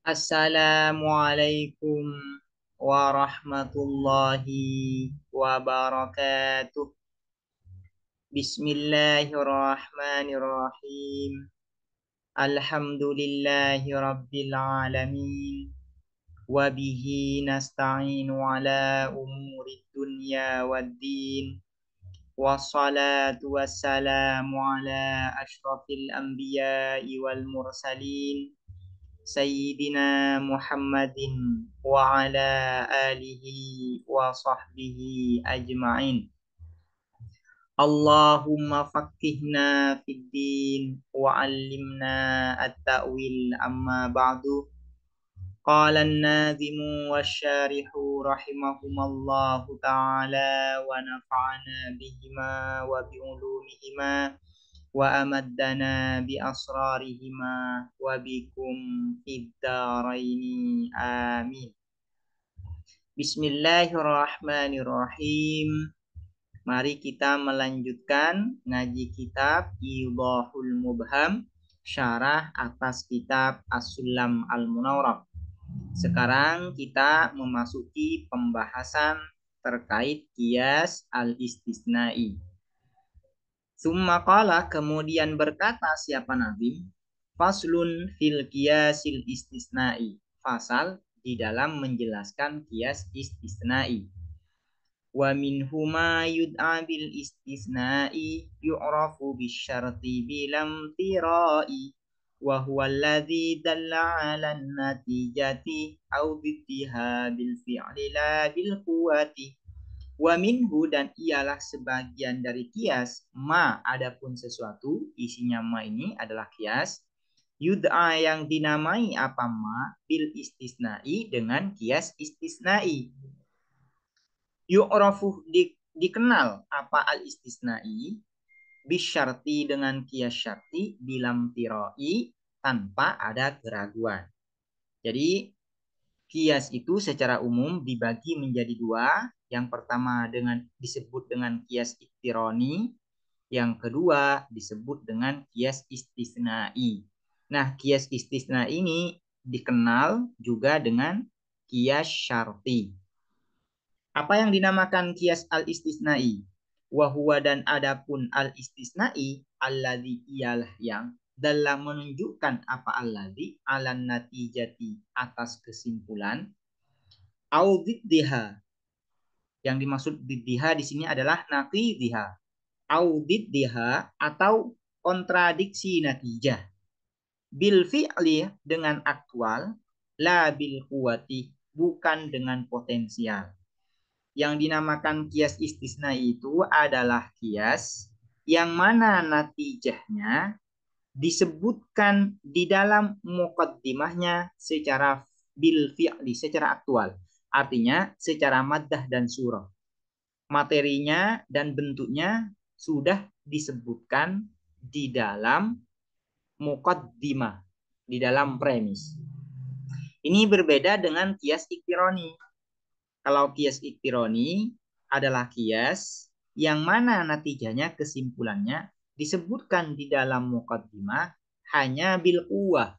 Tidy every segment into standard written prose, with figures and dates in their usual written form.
Assalamualaikum warahmatullahi wabarakatuh. Bismillahirrahmanirrahim. Alhamdulillahi rabbil alamin. Wabihi nasta'inu ala umuri dunya waddin. Wassalatu wassalamu ala ashrafil anbiya'i wal mursalin. Sayyidina Muhammadin wa ala alihi wa sahbihi ajma'in. Allahumma faqihna fid din wa 'allimna at-ta'wil amma ba'du. Qala an-nadhimu wasyarihu rahimahumallahu ta'ala wa nafa'ana bihima wa bi'ulumihima wa amaddana bi asrarihima wa bikum fid dharaini amin. Bismillahirrahmanirrahim. Mari kita melanjutkan ngaji kitab Idahul Mubham, syarah atas kitab As-Sulam Al-Munawwarah. Sekarang kita memasuki pembahasan terkait qiyas al-istisnai. Summa qala, kemudian berkata siapa Nabi? Faslun fil qiyasil istisnai. Fasal di dalam menjelaskan qiyas istisnai. Wa minhuma yud'a bil istisnai yu'rafu bisyarti bilam tirai wa huwa alladhi dalla 'ala natijati aw biddiha bil fi'li la bil quwwati. Wa minhu, dan ialah sebagian dari kias, ma adapun sesuatu, isinya ma ini adalah kias, yud'a yang dinamai apa ma, bil istisnai dengan kias istisnai. Yu'rafu dikenal apa al istisnai, bisyarti dengan kias syarti, bilam tiroi tanpa ada keraguan. Jadi kias itu secara umum dibagi menjadi dua. Yang pertama disebut dengan kias iktironi, yang kedua disebut dengan kias istisnai. Nah, kias istisna ini dikenal juga dengan kias syarti. Apa yang dinamakan kias al-istisnai? Wahuwa, dan adapun al-istisnai, alladzi ialah yang dalam menunjukkan apa alladzi alan natijati atas kesimpulan, audiddiha, yang dimaksud diddiha di sini adalah naqidhiha, audiddiha atau kontradiksi natijah, bil fi'li dengan aktual, la bil quwati bukan dengan potensial. Yang dinamakan kias istisna itu adalah kias yang mana natijahnya disebutkan di dalam muqaddimahnya secara bil fi'li, secara aktual. Artinya secara maddah dan surah. Materinya dan bentuknya sudah disebutkan di dalam muqaddimah, di dalam premis. Ini berbeda dengan kias iktironi. Kalau kias iktironi adalah kias yang mana natijahnya, kesimpulannya disebutkan di dalam muqaddimah hanya bil quwwah,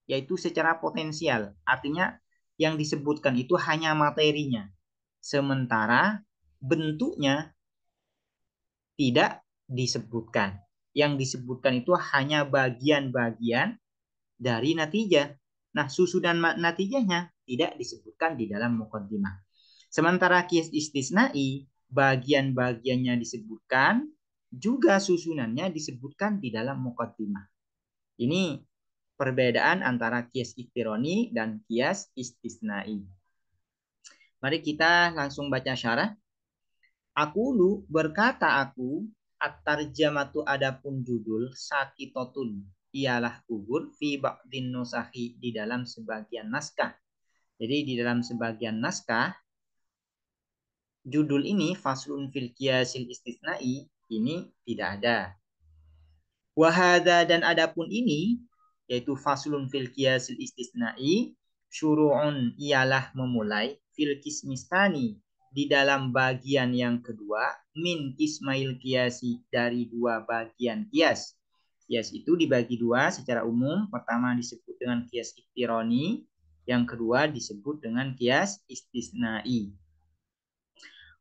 yaitu secara potensial. Artinya yang disebutkan itu hanya materinya. Sementara bentuknya tidak disebutkan. Yang disebutkan itu hanya bagian-bagian dari natijah. Nah, susunan natijahnya tidak disebutkan di dalam muqaddimah. Sementara kias istisnai, bagian-bagiannya disebutkan, juga susunannya disebutkan di dalam muqaddimah. Ini perbedaan antara kias iktironi dan kias istisnai. Mari kita langsung baca syarah. Aqulu, berkata aku, at-tarjamatu adapun judul, sakitotun ialah gugur, fi ba'din nusahi di dalam sebagian naskah. Jadi di dalam sebagian naskah judul ini faslun fil qiyasil istisnai ini tidak ada. Wahada, dan adapun ini yaitu faslun fil qiyasil istisnai, syuru'un ialah memulai, fil qismistani di dalam bagian yang kedua, min ismail qiyasi dari dua bagian qiyas, Kias itu dibagi dua secara umum. Pertama disebut dengan kias iktironi, yang kedua disebut dengan kias istisnai.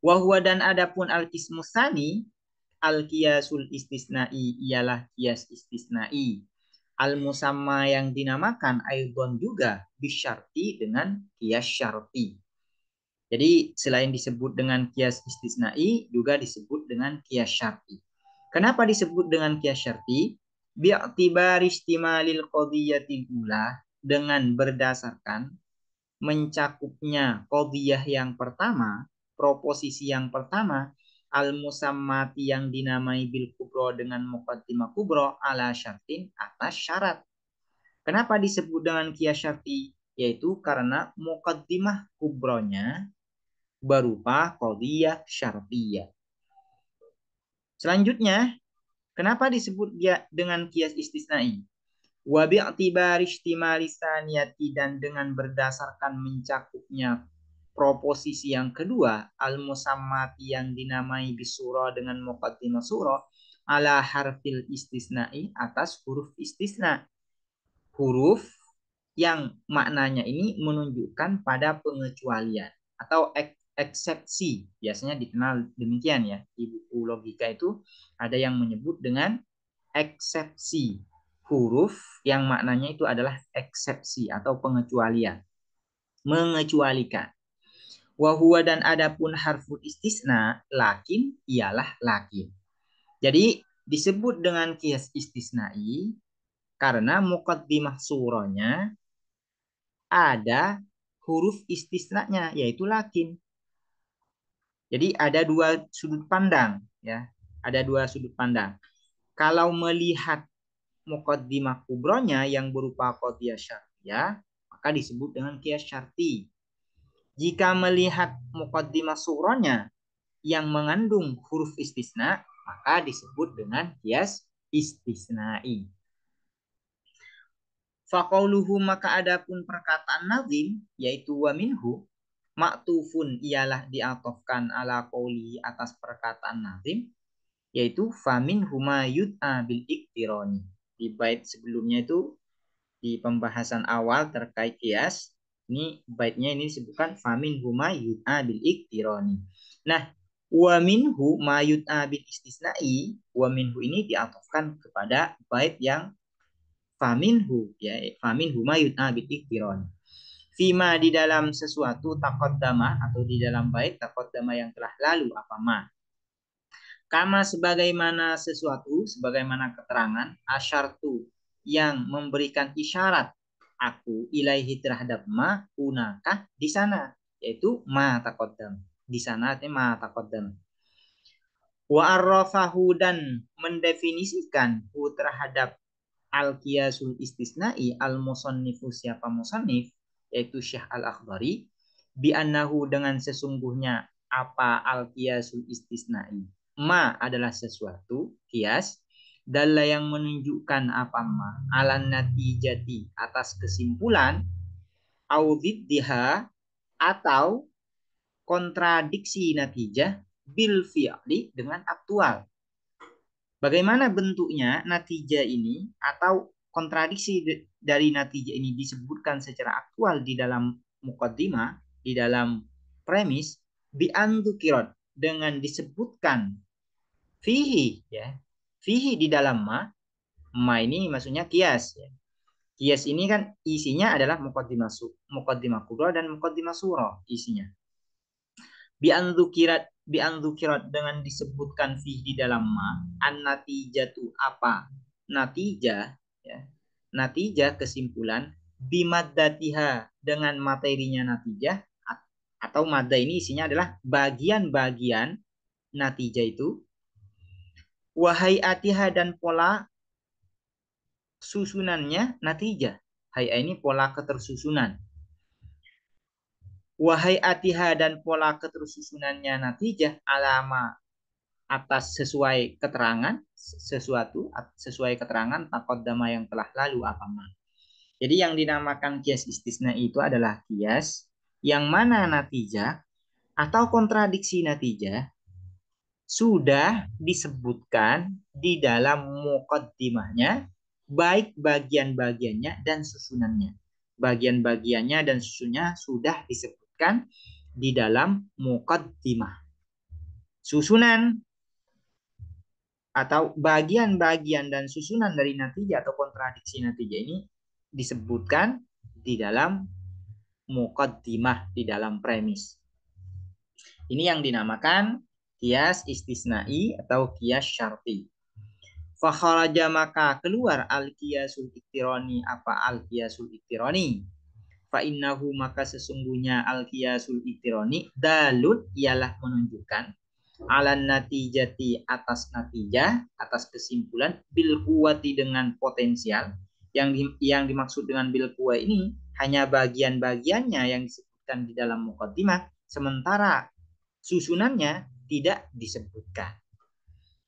Wahwa dan adapun al-qismusani, al-kiasul istisnai ialah kias istisnai. Al-musamma yang dinamakan aidon juga bisyarti dengan kias syarti. Jadi selain disebut dengan kias istisnai, juga disebut dengan kias syarti. Kenapa disebut dengan kias syarti? Bi'tibari istimalil qadiyatil ula, dengan berdasarkan mencakupnya qadiyah yang pertama, proposisi yang pertama, al-musammati yang dinamai bil kubro dengan muqaddimah kubro ala syartin atas syarat. Kenapa disebut dengan kias syarti? Yaitu karena muqaddimah kubronya berupa qadiyah syartiyah. Selanjutnya, kenapa disebut dia dengan kias istisnai? Wa bi'tibari ihtimali tsaniyati, dan dengan berdasarkan mencakupnya proposisi yang kedua, al-musammati yang dinamai bisura dengan muqaddimah surah ala harfil istisnai atas huruf istisna. Huruf yang maknanya ini menunjukkan pada pengecualian atau eksepsi. Biasanya dikenal demikian ya. Di buku logika itu ada yang menyebut dengan eksepsi. Huruf yang maknanya itu adalah eksepsi atau pengecualian. Mengecualikan. Wahuwa dan adapun harful istisna, lakin ialah lakin. Jadi disebut dengan kias istisnai karena muqaddimah surahnya ada huruf istisnanya yaitu lakin. Jadi ada dua sudut pandang ya. Ada dua sudut pandang. Kalau melihat muqaddimah kubronya yang berupa qadiyah syartiyah, maka disebut dengan kias syarti. Jika melihat muqaddimah sughronya yang mengandung huruf istisna, maka disebut dengan kias istisnai. Faqauluhu, maka adapun perkataan nazim yaitu wa minhu, maktufun ialah diatofkan ala qauli atas perkataan nazim, yaitu famin huma yud'a bil iktironi. Di bait sebelumnya itu di pembahasan awal terkait kias, ini baitnya ini disebutkan famin huma yud'a bil iktironi. Nah, wa minhu ma yud'a bil istisnai, wa minhu ini diatofkan kepada bait yang faminhu ya, faminhu ma yud'a bil iktironi. Fima di dalam sesuatu taqaddama atau di dalam bait taqaddama yang telah lalu apa ma. Kama sebagaimana sesuatu, sebagaimana keterangan asyartu yang memberikan isyarat aku ilaihi terhadap ma unakah di sana, yaitu ma taqaddam. Di sana artinya ma taqaddam. Wa arrafahu dan mendefinisikan hu terhadap al-qiyasul istisnai al-musannifu siapa musannif yaitu Syekh Al-Akhdari bi annahu dengan sesungguhnya apa al-qiyasul istisnai ma adalah sesuatu kias dalla yang menunjukkan apa ma alan natijati atas kesimpulan audiddiha atau kontradiksi natijah bil fi'li dengan aktual. Bagaimana bentuknya natijah ini atau kontradiksi dari natijah ini disebutkan secara aktual di dalam muqaddimah, di dalam premis, bi'andzukirat dengan disebutkan fihi ya. Fihi di dalam ma ini maksudnya kias ya. Kias ini kan isinya adalah muqaddimah kubra dan muqaddimah surah isinya. Bi'andzukirat dengan disebutkan fi di dalam ma an natijatu apa natijah ya, natijah kesimpulan bimaddatiha dengan materinya natijah atau madda ini isinya adalah bagian-bagian natijah itu, wahai atiha dan pola susunannya natijah. Hai ini pola ketersusunan. Wahai atiha dan pola ketersusunannya natijah alama atas sesuai keterangan sesuatu sesuai keterangan taqaddama yang telah lalu apa ma. Jadi yang dinamakan kias istisna itu adalah kias yang mana natijah atau kontradiksi natijah sudah disebutkan di dalam muqaddimahnya, baik bagian-bagiannya dan susunannya. Bagian-bagiannya dan susunannya sudah disebutkan di dalam muqaddimah. Susunan atau bagian-bagian dan susunan dari natijah atau kontradiksi natijah ini disebutkan di dalam muqaddimah, di dalam premis. Ini yang dinamakan kias istisnai atau kias syarti. Fakharaja maka keluar al-qiyasul iktironi. Apa al-qiyasul iktironi? Fa innahu maka sesungguhnya al-qiyasul iktironi dalun ialah menunjukkan ala natijati atas natijah, atas kesimpulan bil quwati dengan potensial. Yang dimaksud dengan bil quwa ini hanya bagian-bagiannya yang disebutkan di dalam muqaddimah, sementara susunannya tidak disebutkan.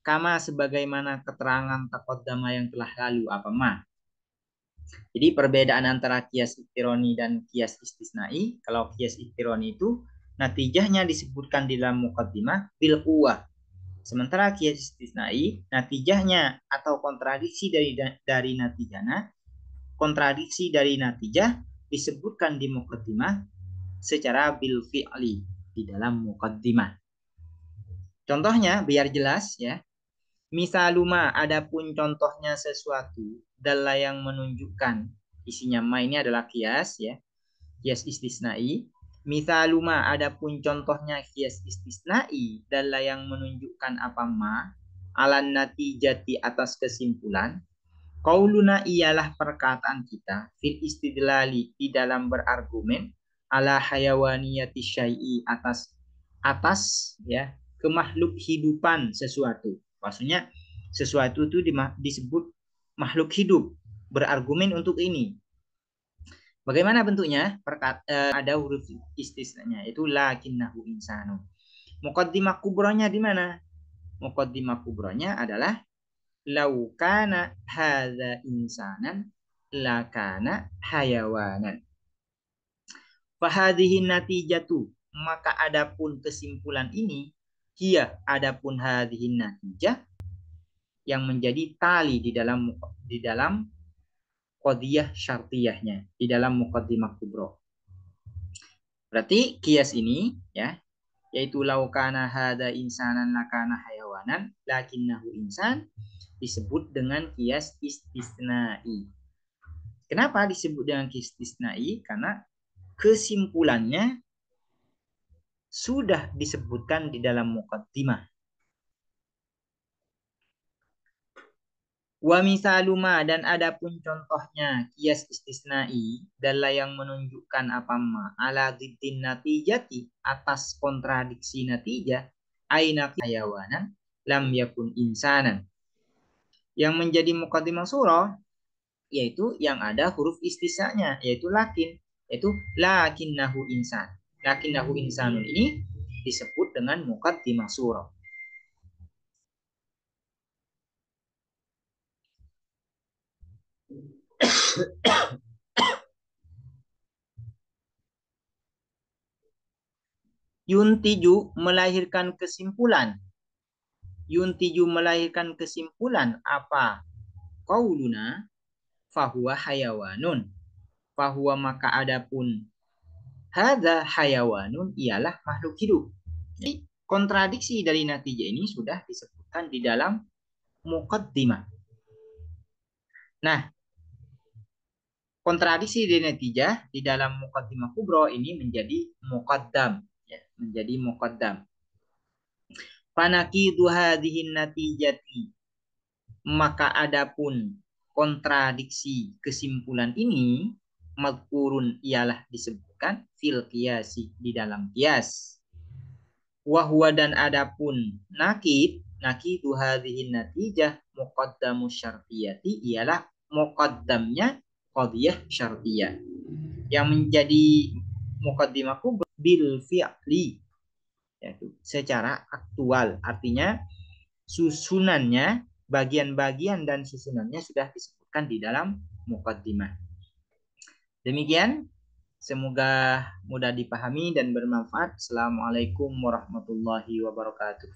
Kama sebagaimana keterangan taqaddama yang telah lalu apa ma. Jadi perbedaan antara kias iktironi dan kias istisnai. Kalau kias iktironi itu natijahnya disebutkan di dalam muqaddimah bil quwah. Sementara kias istisnai natijahnya atau kontradiksi dari natijahnya, kontradiksi dari natijah disebutkan di muqaddimah secara bil fi'li di dalam muqaddimah. Contohnya biar jelas ya. Misaluma, adapun contohnya sesuatu dalla yang menunjukkan isinya ma ini adalah kias ya, kias istisnai. Misaluma, adapun contohnya kias istisnai dalla yang menunjukkan apa ma alan natijati atas kesimpulan. Qauluna ialah perkataan kita fil istidlali di dalam berargumen ala hayawaniyati syai'i atas ya kemakhluk hidupan sesuatu. Maksudnya sesuatu itu disebut makhluk hidup, berargumen untuk ini. Bagaimana bentuknya? Ada huruf istisnanya, itu lakinnahu insanu. Muqaddimah kubronya di mana? Muqaddimah kubronya adalah lau kana hadza insanan lakana hayawanan. Fahadhihi natijatu, maka adapun kesimpulan ini, hiya adapun hadhihi natijah, yang menjadi tali di dalam qadiyah syartiyahnya, di dalam muqaddimah kubro. Berarti kias ini ya, yaitu laukana hada insanan lakana hayawanan lakinnahu insan, disebut dengan kias istisnai. Kenapa disebut dengan kias istisnai? Karena kesimpulannya sudah disebutkan di dalam muqaddimah. Wa misaluma, dan adapun contohnya kias istisnai adalah yang menunjukkan apa ma ala diddin natijati atas kontradiksi natijah aina hayawanan lam yakun insanan. Yang menjadi muqaddimah surah yaitu yang ada huruf istisnanya yaitu lakin, yaitu lakinnahu insan. Lakinnahu insanun ini disebut dengan muqaddimah surah. Yuntiju melahirkan kesimpulan. Yuntiju melahirkan kesimpulan apa? Qauluna fahuwa hayawanun. Fahuwa maka adapun hadza hayawanun ialah makhluk hidup. Jadi kontradiksi dari natijah ini sudah disebutkan di dalam muqaddimah. Nah, kontradiksi dari natijah di dalam muqaddimah kubro ini menjadi muqaddam ya, menjadi muqaddam. Fanaqidu hadhihi natijati, maka adapun kontradiksi kesimpulan ini madkurun ialah disebutkan fil qiyasi di dalam qiyas. Wahwa dan adapun naqidu hadhihi natijah muqaddamu syartiyati ialah muqaddamnya qadiyah syartiyah yang menjadi muqaddimah kubra bil fi'li, yaitu secara aktual, artinya susunannya, bagian-bagian dan susunannya sudah disebutkan di dalam muqaddimah. Demikian, semoga mudah dipahami dan bermanfaat. Assalamualaikum warahmatullahi wabarakatuh.